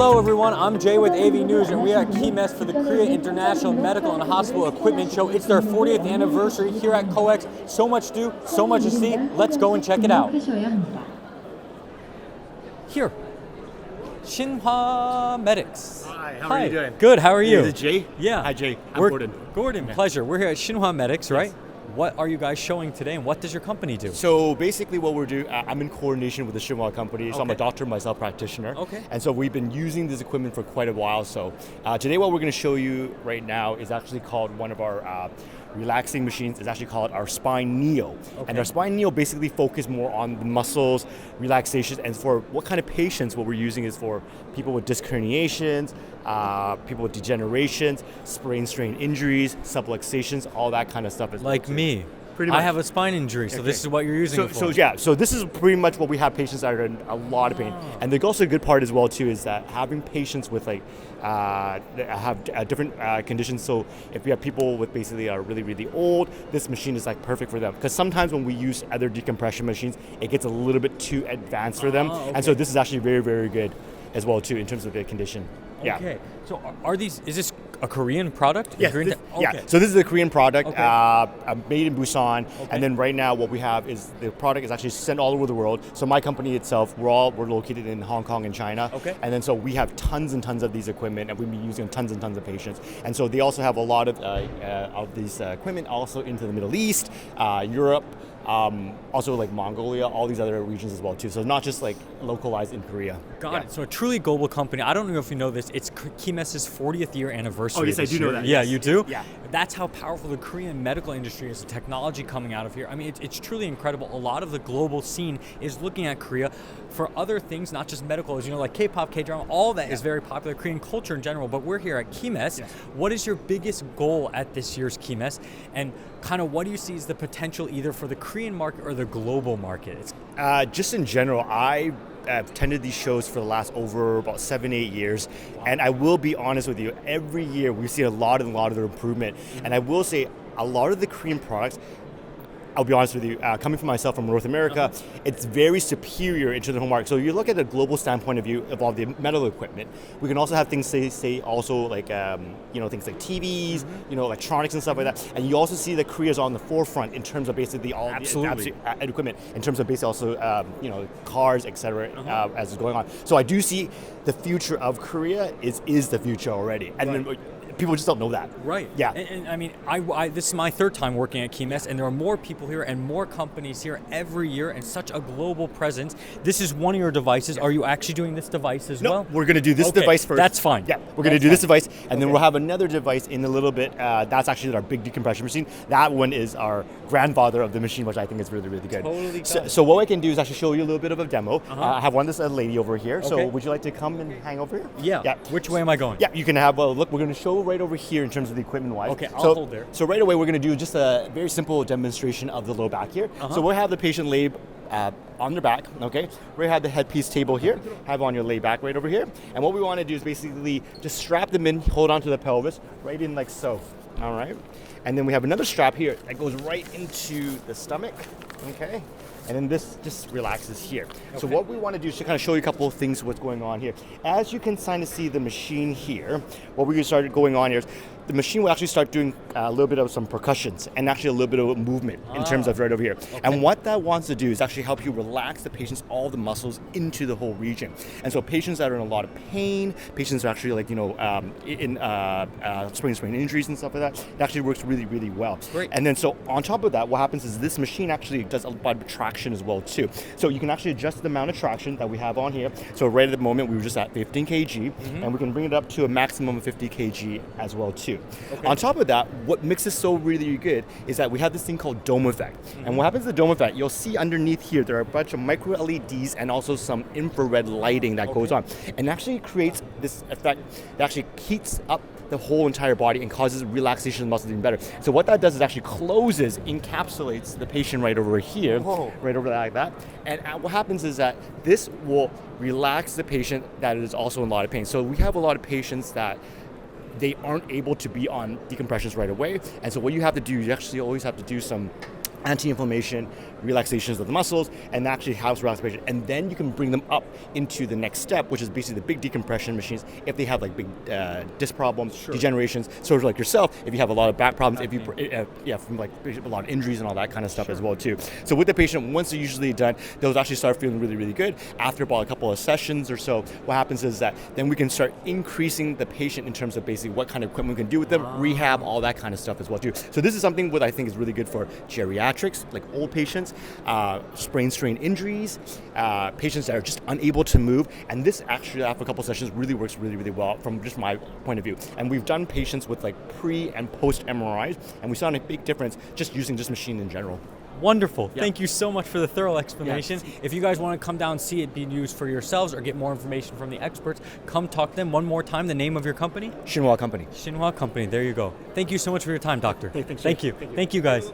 Hello everyone, I'm Jay with AV News and we are at KIMES for the Korea International Medical and Hospital Equipment Show. It's their 40th anniversary here at COEX. So much to do, so much to see. Let's go and check it out. Here, SHINHWA Medics. Hi, how are you doing? Good, how are you? Is it Jay? Yeah. Hi Jay, I'm Gordon. Gordon, pleasure. We're here at SHINHWA Medics, right? Yes. What are you guys showing today and what does your company do? So basically what we're doing, I'm in coordination with the SHINHWA company, so I'm a doctor myself, practitioner. Okay. And so we've been using this equipment for quite a while. So today what we're going to show you right now is actually called one of our relaxing machines. It's actually called our Spine Neo. Okay. And our Spine Neo basically focus more on the muscles, relaxation, and for what kind of patients, what we're using is for people with disc herniations, people with degenerations, sprain strain injuries, subluxations, all that kind of stuff. Like me. Pretty much. I have a spine injury, so this is what you're using it for. So this is pretty much what we have patients that are in a lot of pain. And the also good part as well too is that having patients with like that have different conditions. So if we have people with basically are really, really old, this machine is like perfect for them. Because sometimes when we use other decompression machines, it gets a little bit too advanced for them. Okay. And so this is actually very, very good as well too in terms of the condition. Yeah. Okay. So is this a Korean product? Yes. Yeah. So this is a Korean product, made in Busan. Okay. And then right now what we have is the product is actually sent all over the world. So my company itself, we're located in Hong Kong and China. Okay. And then so we have tons and tons of these equipment and we've been using tons and tons of patients. And so they also have a lot of these equipment also into the Middle East, Europe, also like Mongolia, all these other regions as well too. So not just like localized in Korea. Got it. So a truly global company. I don't know if you know this. It's KIMES's 40th year anniversary. Oh yes, I do know that. Yeah, yes. You do? Yeah. That's how powerful the Korean medical industry is, the technology coming out of here. I mean, it's truly incredible. A lot of the global scene is looking at Korea for other things, not just medical, as you know, like K-pop, K-drama, all that is very popular, Korean culture in general, but we're here at KIMES. Yes. What is your biggest goal at this year's KIMES? And kind of what do you see as the potential either for the Korean market or the global market? Just in general, I've attended these shows for the last over about 7-8 years, and I will be honest with you, every year we see a lot of their improvement. And I will say a lot of the Korean products, I'll be honest with you, coming from myself from North America, it's very superior into the home market. So you look at the global standpoint of view of all the medical equipment. We can also have things say also like things like TVs, electronics and stuff like that. And you also see that Korea is on the forefront in terms of basically all the equipment, in terms of basically also cars, etc. As is going on. So I do see the future of Korea is the future already, and then people just don't know that. Right. Yeah. And I mean, this is my third time working at KIMES, and there are more people here and more companies here every year, and such a global presence. This is one of your devices. Are you actually doing this device as well? No, we're going to do this device first. That's fine. Yeah, we're going to do this device, and then we'll have another device in a little bit. That's actually our big decompression machine. That one is our grandfather of the machine, which I think is really, really good. Totally good. So what I can do is actually show you a little bit of a demo. I have this lady over here. Okay. So would you like to come and hang over here? Yeah. Which way am I going? Yeah, you can have a look. We're going to show right over here in terms of the equipment wise. Okay, I'll hold there. So right away we're going to do just a very simple demonstration of the low back here. So we'll have the patient lay on their back, okay? We have the headpiece table here, have on your lay back right over here. And what we want to do is basically just strap them in, hold onto the pelvis, right in like so, all right? And then we have another strap here that goes right into the stomach, okay? And then this just relaxes here. Okay. So what we want to do is to kind of show you a couple of things what's going on here. As you can kind of see the machine here, what we're going to start going on here is the machine will actually start doing a little bit of some percussions and actually a little bit of movement in terms of right over here. Okay. And what that wants to do is actually help you relax the patient's all the muscles into the whole region. And so patients that are in a lot of pain, patients that are actually sprain injuries and stuff like that, it actually works really, really well. Great. And then so on top of that, what happens is this machine actually does a lot of traction as well too. So you can actually adjust the amount of traction that we have on here. So right at the moment we were just at 15 kg, and we can bring it up to a maximum of 50 kg as well too. Okay. On top of that, what makes this so really good is that we have this thing called dome effect. And what happens to the dome effect, you'll see underneath here, there are a bunch of micro LEDs and also some infrared lighting that goes on. And actually creates this effect that actually heats up the whole entire body and causes relaxation of the muscles even better. So what that does is actually closes, encapsulates the patient right over here, right over like that. And what happens is that this will relax the patient that is also in a lot of pain. So we have a lot of patients that they aren't able to be on decompressions right away. And so what you have to do, you actually always have to do some anti-inflammation, relaxations of the muscles, and actually helps relaxation. And then you can bring them up into the next step, which is basically the big decompression machines. If they have like big disc problems, degenerations, sort of like yourself, if you have a lot of back problems, if you from like a lot of injuries and all that kind of stuff as well too. So with the patient, once they're usually done, they'll actually start feeling really, really good. After about a couple of sessions or so, what happens is that then we can start increasing the patient in terms of basically what kind of equipment we can do with them, rehab, all that kind of stuff as well too. So this is something what I think is really good for geriatrics, like old patients, sprain strain injuries, patients that are just unable to move. And this actually, after a couple of sessions, really works really, really well from just my point of view. And we've done patients with like pre and post MRIs, and we saw a big difference just using this machine in general. Wonderful. Yeah. Thank you so much for the thorough explanation. Yeah. If you guys want to come down and see it being used for yourselves or get more information from the experts, come talk to them one more time. The name of your company? SHINHWA Company. SHINHWA Company. There you go. Thank you so much for your time, doctor. Hey, Thank you. Thank you, guys.